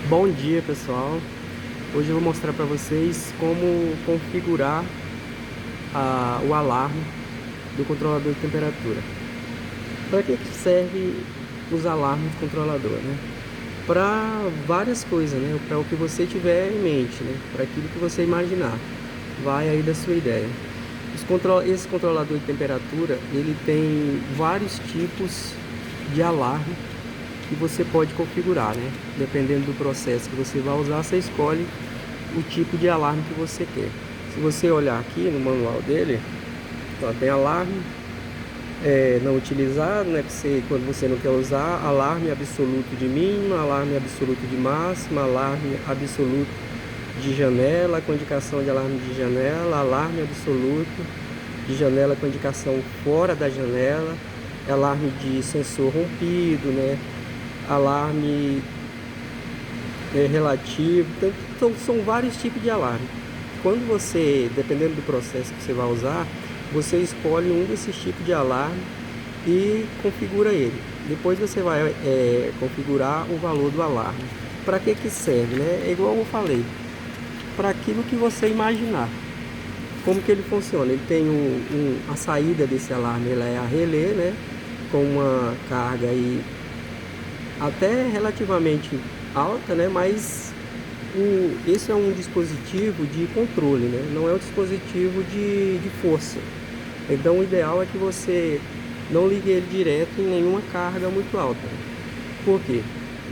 Bom dia, pessoal. Hoje eu vou mostrar para vocês como configurar o alarme do controlador de temperatura. Para que serve os alarmes do controlador, né? Para várias coisas, né? Para o que você tiver em mente, né? Para aquilo que você imaginar. Vai aí da sua ideia. Esse controlador de temperatura, ele tem vários tipos de alarme que você pode configurar, né? Dependendo do processo que você vai usar, você escolhe o tipo de alarme que você quer. Se você olhar aqui no manual dele, ó, tem alarme não utilizado, né? Que você, quando você não quer usar, alarme absoluto de mínima, alarme absoluto de máxima, alarme absoluto de janela com indicação de alarme de janela, alarme absoluto de janela com indicação fora da janela, alarme de sensor rompido, né? Alarme relativo, então são vários tipos de alarme. Quando você, dependendo do processo que você vai usar, você escolhe um desses tipos de alarme e configura ele. Depois você vai configurar o valor do alarme. Para que serve, né? É igual eu falei, para aquilo que você imaginar. Como que ele funciona? Ele tem a saída desse alarme, ela é a relé, né? Com uma carga aí até relativamente alta, né? Mas esse é um dispositivo de controle, né? Não é um dispositivo de força. Então o ideal é que você não ligue ele direto em nenhuma carga muito alta. Por quê?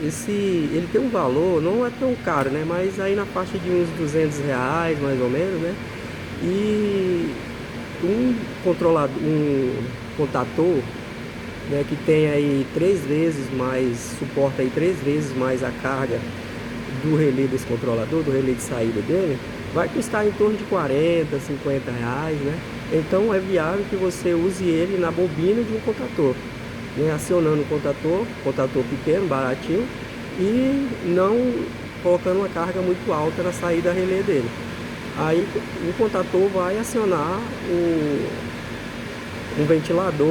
Ele tem um valor, não é tão caro, né? Mas aí na faixa de uns R$ 200 mais ou menos, né? E um controlador, um contator, né, que tem aí 3 vezes mais, suporta aí 3 vezes mais a carga do relé desse controlador, do relé de saída dele, vai custar em torno de R$ 40, R$ 50, né? Então é viável que você use ele na bobina de um contator, né? Acionando o contator pequeno, baratinho, e não colocando uma carga muito alta na saída relé dele. Aí o contator vai acionar um ventilador,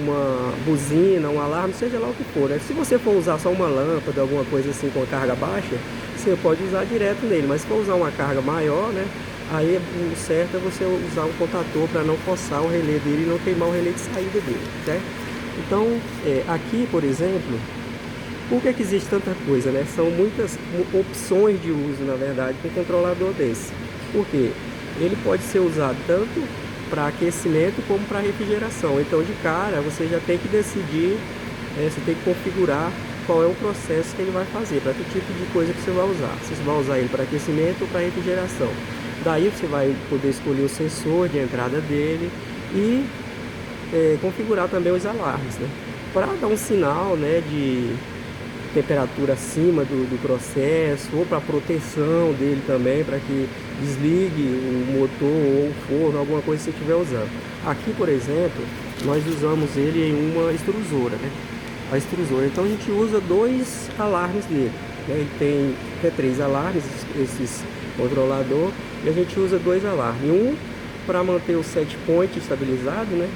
uma buzina, um alarme, seja lá o que for, né? Se você for usar só uma lâmpada, alguma coisa assim com carga baixa, você pode usar direto nele. Mas se for usar uma carga maior, né? Aí o certo é você usar um contator para não forçar o relé dele e não queimar o relé de saída dele, certo? Então, aqui, por exemplo, por que existe tanta coisa, né? São muitas opções de uso, na verdade, com um controlador desse. Por quê? Ele pode ser usado tanto para aquecimento como para refrigeração. Então, de cara, você já tem que decidir, você tem que configurar qual é o processo que ele vai fazer, para que tipo de coisa que você vai usar. Se você vai usar ele para aquecimento ou para refrigeração. Daí você vai poder escolher o sensor de entrada dele e configurar também os alarmes, né? Para dar um sinal, né, de temperatura acima do processo, ou para proteção dele também, para que desligue o motor ou o forno, alguma coisa que você estiver usando. Aqui, por exemplo, nós usamos ele em uma extrusora, né? A extrusora. Então a gente usa 2 alarmes dele, né? Ele tem 3 alarmes, esses controlador, e a gente usa 2 alarmes. Um para manter o set point estabilizado, né?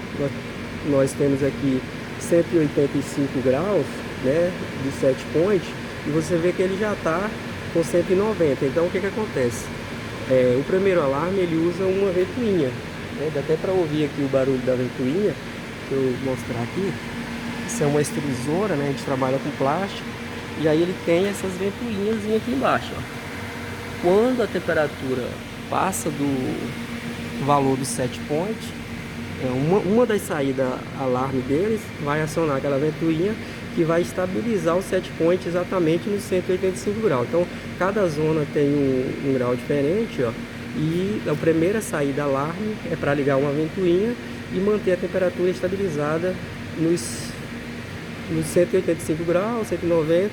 Nós temos aqui 185 graus, né, de set point, e você vê que ele já está com 190. Então o que acontece? O primeiro alarme ele usa uma ventoinha, né? Dá até para ouvir aqui o barulho da ventoinha. Deixa eu mostrar aqui. Isso é uma extrusora, né? A gente trabalha com plástico, e aí ele tem essas ventoinhas aqui embaixo, ó. Quando a temperatura passa do valor do set point, uma das saídas alarme deles vai acionar aquela ventoinha que vai estabilizar o set point exatamente nos 185 graus. Então, cada zona tem um grau diferente, ó, e a primeira saída alarme é para ligar uma ventoinha e manter a temperatura estabilizada nos 185 graus, 190,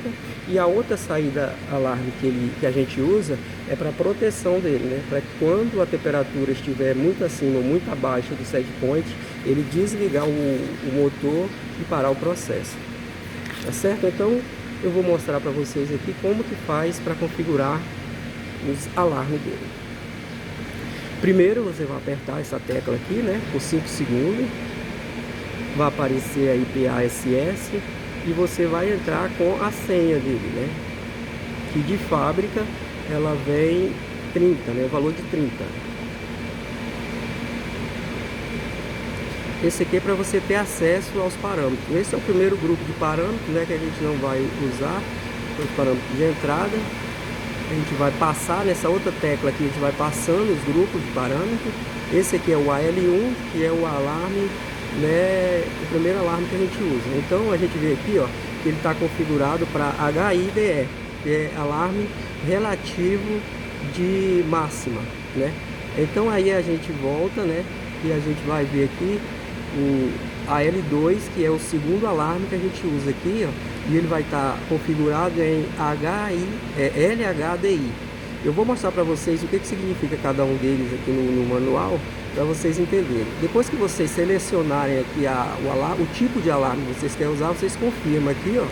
e a outra saída alarme que a gente usa é para proteção dele, né? Para que quando a temperatura estiver muito acima ou muito abaixo do set point, ele desligar o motor e parar o processo. Tá certo? Então eu vou mostrar para vocês aqui como que faz para configurar os alarmes dele. Primeiro você vai apertar essa tecla aqui, né, por 5 segundos. Vai aparecer aí PASS e você vai entrar com a senha dele, né? que de fábrica ela vem 30, né? O valor de 30. Esse aqui é para você ter acesso aos parâmetros. Esse é o primeiro grupo de parâmetros, né, que a gente não vai usar. Os parâmetros de entrada. A gente vai passar nessa outra tecla aqui, a gente vai passando os grupos de parâmetros. Esse aqui é o AL1, que é o alarme, né, o primeiro alarme que a gente usa. Então a gente vê aqui, ó, que ele está configurado para HIDE, que é alarme relativo de máxima, né? Então aí a gente volta, né, e a gente vai ver aqui o AL2, que é o segundo alarme que a gente usa aqui, ó, e ele vai estar configurado em LHDI. Eu vou mostrar para vocês o que significa cada um deles aqui no manual, para vocês entenderem. Depois que vocês selecionarem aqui o tipo de alarme que vocês querem usar, vocês confirmam aqui, ó,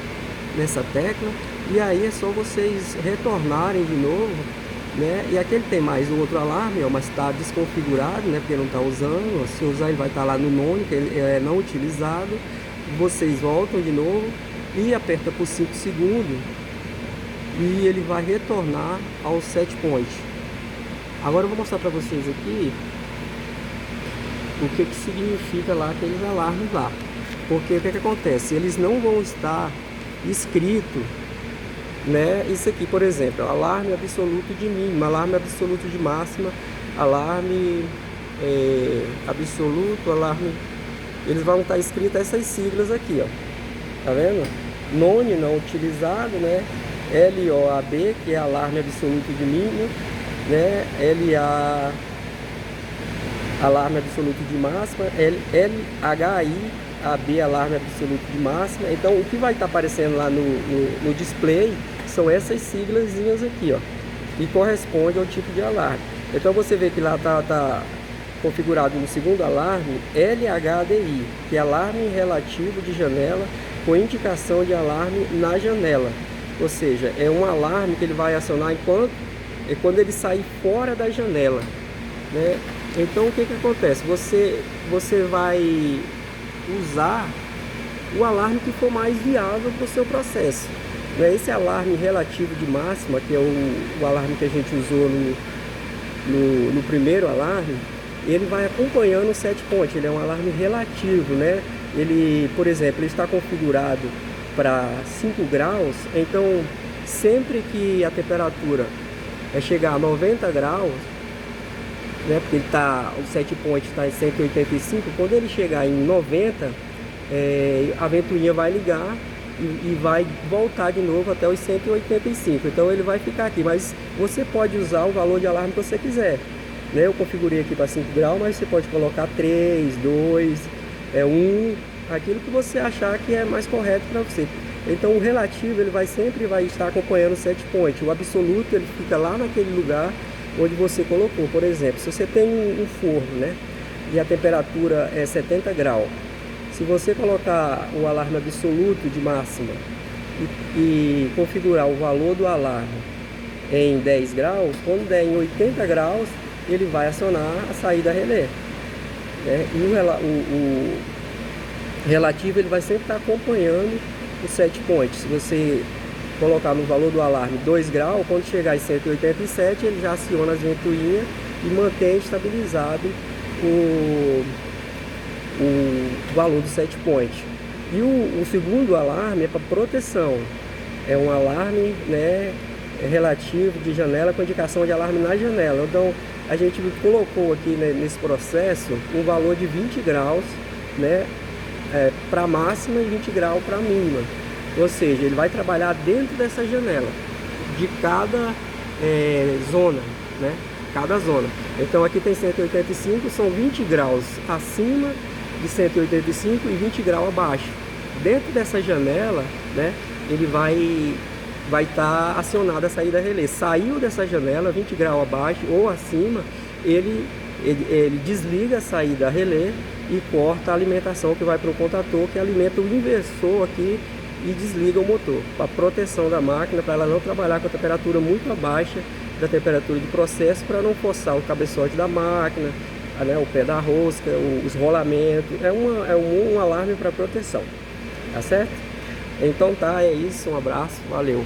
nessa tecla, e aí é só vocês retornarem de novo, né? E aqui ele tem mais um outro alarme, ó, mas está desconfigurado, né? Porque não está usando. Se usar, ele vai estar lá no nono, que ele é não utilizado. Vocês voltam de novo e aperta por 5 segundos e ele vai retornar ao set point. Agora eu vou mostrar para vocês aqui o que significa lá aqueles alarmes lá, porque o que acontece? Eles não vão estar escritos, né? Isso aqui, por exemplo, alarme absoluto de mínima, alarme absoluto de máxima, alarme absoluto, alarme. Eles vão estar escritas essas siglas aqui, ó. Tá vendo? NONE não utilizado, né? LOAB, que é alarme absoluto de mínima, né? LA, alarme absoluto de máxima, LHI, AB, alarme absoluto de máxima. Então o que vai estar aparecendo lá no display são essas siglazinhas aqui, ó, que corresponde ao tipo de alarme. Então você vê que lá tá configurado no segundo alarme LHDI, que é alarme relativo de janela com indicação de alarme na janela. Ou seja, é um alarme que ele vai acionar quando ele sair fora da janela, né? Então o que acontece? Você vai usar o alarme que for mais viável para o seu processo. Esse alarme relativo de máxima, que é o alarme que a gente usou no primeiro alarme, ele vai acompanhando o set point. Ele é um alarme relativo, né? Ele, por exemplo, ele está configurado para 5 graus, então sempre que a temperatura chegar a 90 graus, né, porque o set point está em 185, quando ele chegar em 90, a ventoinha vai ligar e vai voltar de novo até os 185. Então ele vai ficar aqui, mas você pode usar o valor de alarme que você quiser, né? Eu configurei aqui para 5 graus, mas você pode colocar 3, 2, 1, aquilo que você achar que é mais correto para você. Então o relativo ele sempre vai estar acompanhando o set point. O absoluto ele fica lá naquele lugar onde você colocou. Por exemplo, se você tem um forno, né, e a temperatura é 70 graus, se você colocar o alarme absoluto de máxima e configurar o valor do alarme em 10 graus, quando der em 80 graus, ele vai acionar a saída relé, né? E o relativo ele vai sempre estar acompanhando o set point. Se você colocar no valor do alarme 2 graus, quando chegar em 187, ele já aciona as ventoinhas e mantém estabilizado o valor do set point. E o segundo alarme é para proteção. É um alarme, né, relativo de janela com indicação de alarme na janela. Então a gente colocou aqui, né, nesse processo um valor de 20 graus, né, para máxima e 20 graus para mínima. Ou seja, ele vai trabalhar dentro dessa janela de cada zona, né? Cada zona. Então aqui tem 185, são 20 graus acima de 185 e 20 graus abaixo. Dentro dessa janela, né, ele vai estar acionada a saída relé. Saiu dessa janela 20 graus abaixo ou acima, ele desliga a saída relé e corta a alimentação que vai para o contator, que alimenta o inversor aqui e desliga o motor, para proteção da máquina, para ela não trabalhar com a temperatura muito abaixo da temperatura de processo, para não forçar o cabeçote da máquina, né, o pé da rosca, os rolamentos. É um alarme para proteção, tá certo? Então tá, é isso, um abraço, valeu!